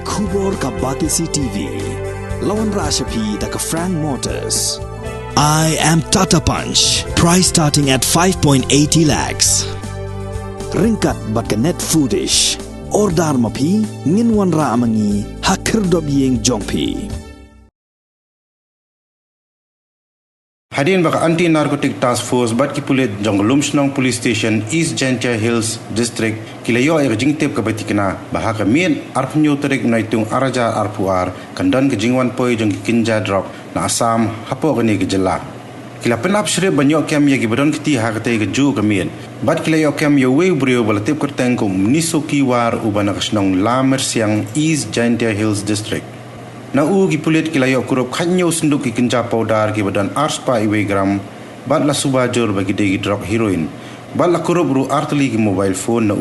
Kubor ka Batisi TV. Lawan Rashapi da ka Frank Motors. I am Tata Punch. Price starting at 5.80 lakhs. Ringkat bat ka net foodish. Ordar mapi nginwan ra amangi hakir dobyeng jongpi. Hadirin baka anti-narcotic task force bat ki Pulit jong Lumshnong police station East Gentia Hills district kilayo ay jingtep ka batikna baha ka mien arpnyo tarik naitung araja arpuar kandan ka jingwan poy jong kinja Drok na Assam hapo gani ka jala kila penap shre banyo kem ya gibron kiti hakate ka ju ka mien bat kilayo kem yo we brio balatip kerteng ko nisoki war ubana kasnong lamer siang East Gentia Hills district na ugi Pulit kilayo kurup kanyo sunduk ki kinja powder ki badan arspa iwe gram bat la subajor bagi degi Drok heroin bat la kurup ru artli ki mobile phone na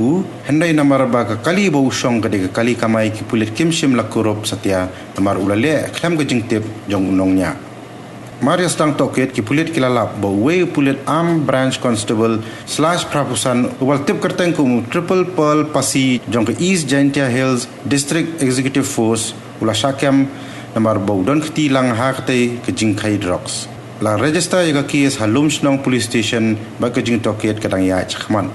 hendai namar ba ka kali ba usong ka de kali kamai ki Pulit kimshim la kurup satya namar ulale klam ka jingtip jong unongnya Maria stang toket ki Pulit kilalap ba we Pulit arm branch constable / prapusan ubal tip kerteng ku triple pearl pasi jong ka East Gentia Hills district executive force ula shakem namar baudon kti lang hakte ke Nongkhaïi drugs la register yaga kes Lumshnong police station ba ke jing toket kadang ya chakman